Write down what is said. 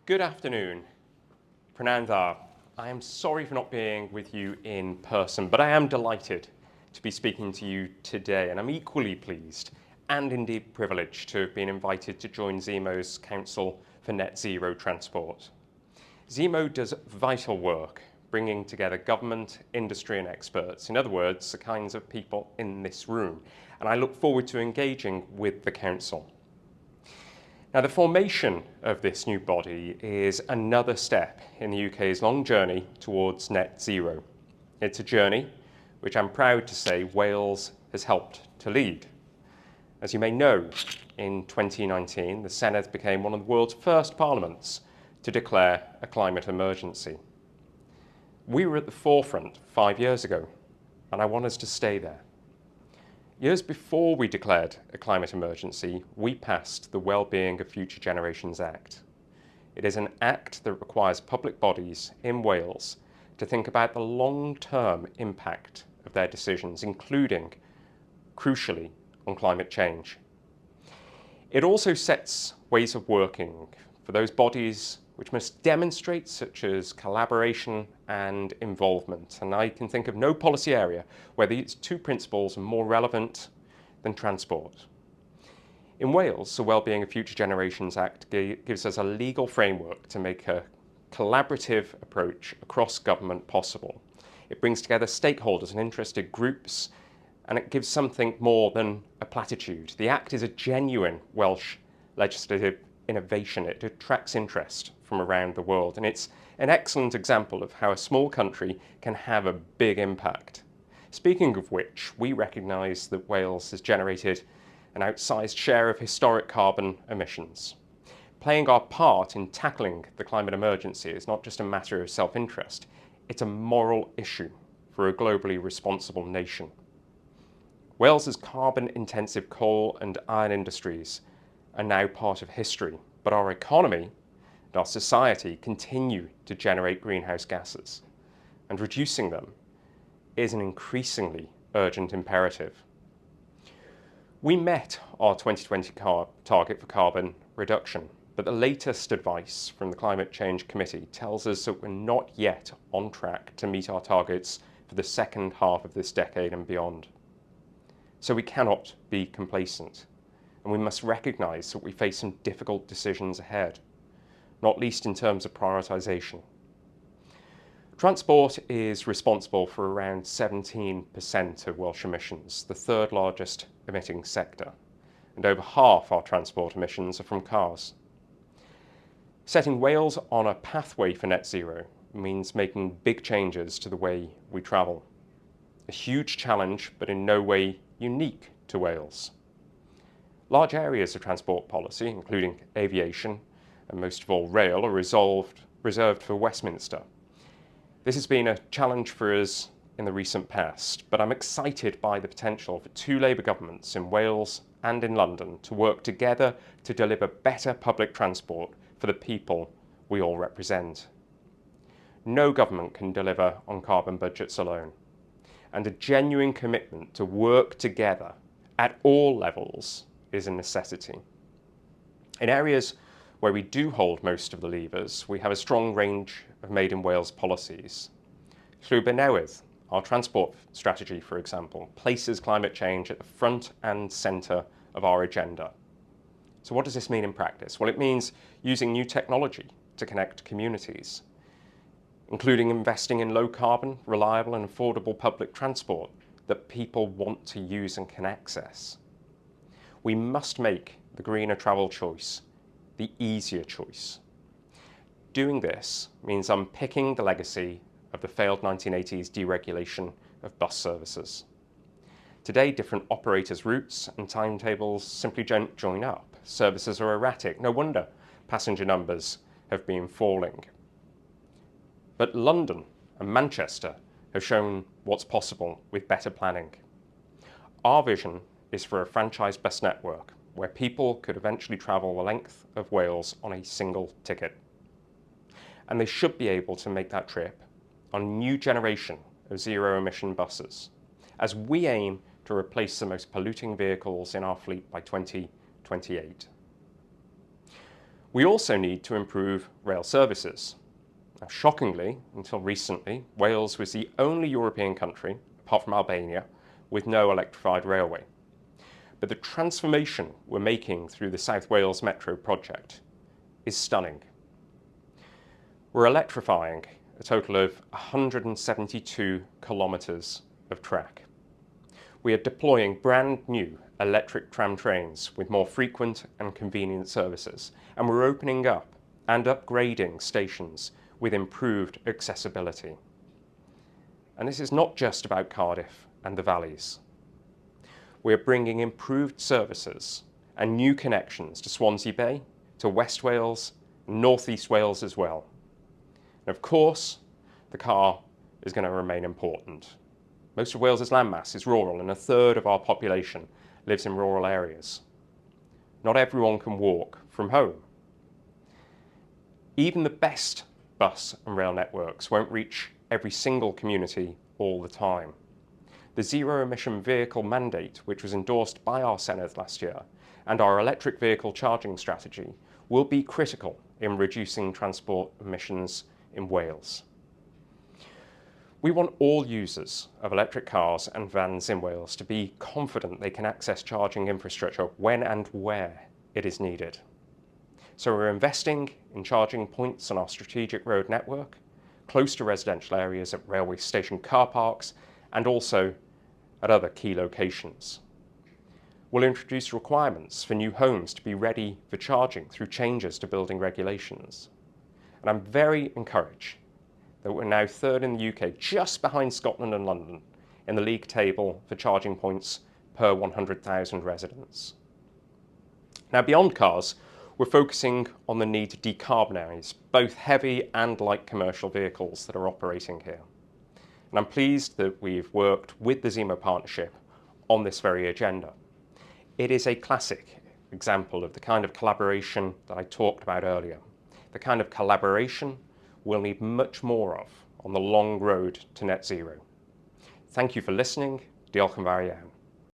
Good afternoon. Pranandar. I am sorry for not being with you in person, but I am delighted to be speaking to you today, and I'm equally pleased and indeed privileged to have been invited to join Zemo's Council for Net Zero Transport. Zemo does vital work bringing together government, industry and experts, in other words, the kinds of people in this room, and I look forward to engaging with the Council. Now, the formation of this new body is another step in the UK's long journey towards net zero. It's a journey which I'm proud to say Wales has helped to lead. As you may know, in 2019, the Senedd became one of the world's first parliaments to declare a climate emergency. We were at the forefront 5 years ago, and I want us to stay there. Years before we declared a climate emergency, we passed the Wellbeing of Future Generations Act. It is an act that requires public bodies in Wales to think about the long-term impact of their decisions, including, crucially, on climate change. It also sets ways of working for those bodies which must demonstrate such as collaboration and involvement. And I can think of no policy area where these two principles are more relevant than transport. In Wales, the Wellbeing of Future Generations Act gives us a legal framework to make a collaborative approach across government possible. It brings together stakeholders and interested groups, and it gives something more than a platitude. The Act is a genuine Welsh legislative innovation. It attracts interest from around the world, and it's an excellent example of how a small country can have a big impact. Speaking of which, we recognise that Wales has generated an outsized share of historic carbon emissions. Playing our part in tackling the climate emergency is not just a matter of self-interest, it's a moral issue for a globally responsible nation. Wales's carbon-intensive coal and iron industries are now part of history, but our economy and our society continue to generate greenhouse gases, and reducing them is an increasingly urgent imperative. We met our 2020 target for carbon reduction, but the latest advice from the Climate Change Committee tells us that we're not yet on track to meet our targets for the second half of this decade and beyond. So we cannot be complacent, and we must recognise that we face some difficult decisions ahead, not least in terms of prioritisation. Transport is responsible for around 17% of Welsh emissions, the third largest emitting sector, and over half our transport emissions are from cars. Setting Wales on a pathway for net zero means making big changes to the way we travel. A huge challenge, but in no way unique to Wales. Large areas of transport policy, including aviation and most of all rail, are reserved for Westminster. This has been a challenge for us in the recent past, but I'm excited by the potential for two Labour governments in Wales and in London to work together to deliver better public transport for the people we all represent. No government can deliver on carbon budgets alone, and a genuine commitment to work together at all levels is a necessity. In areas where we do hold most of the levers, we have a strong range of Made in Wales policies. Through Benewydd, our transport strategy, for example, places climate change at the front and centre of our agenda. So what does this mean in practice? Well, it means using new technology to connect communities, including investing in low carbon, reliable and affordable public transport that people want to use and can access. We must make the greener travel choice the easier choice. Doing this means unpicking the legacy of the failed 1980s deregulation of bus services. Today, different operators' routes and timetables simply don't join up. Services are erratic. No wonder passenger numbers have been falling. But London and Manchester have shown what's possible with better planning. Our vision is for a franchised bus network where people could eventually travel the length of Wales on a single ticket. And they should be able to make that trip on a new generation of zero-emission buses, as we aim to replace the most polluting vehicles in our fleet by 2028. We also need to improve rail services. Now, shockingly, until recently, Wales was the only European country, apart from Albania, with no electrified railway. But the transformation we're making through the South Wales Metro project is stunning. We're electrifying a total of 172 kilometres of track. We are deploying brand new electric tram trains with more frequent and convenient services, and we're opening up and upgrading stations with improved accessibility. And this is not just about Cardiff and the valleys. We're bringing improved services and new connections to Swansea Bay, to West Wales, and North East Wales as well. And of course, the car is going to remain important. Most of Wales's landmass is rural, and a third of our population lives in rural areas. Not everyone can walk from home. Even the best bus and rail networks won't reach every single community all the time. The zero-emission vehicle mandate, which was endorsed by our Senedd last year, and our electric vehicle charging strategy will be critical in reducing transport emissions in Wales. We want all users of electric cars and vans in Wales to be confident they can access charging infrastructure when and where it is needed. So we're investing in charging points on our strategic road network, close to residential areas, at railway station car parks, and also at other key locations. We'll introduce requirements for new homes to be ready for charging through changes to building regulations. And I'm very encouraged that we're now third in the UK, just behind Scotland and London, in the league table for charging points per 100,000 residents. Now, beyond cars, we're focusing on the need to decarbonise both heavy and light commercial vehicles that are operating here. And I'm pleased that we've worked with the Zemo partnership on this very agenda. It is a classic example of the kind of collaboration that I talked about earlier, the kind of collaboration we'll need much more of on the long road to net zero. Thank you for listening. Diolch yn fawr iawn.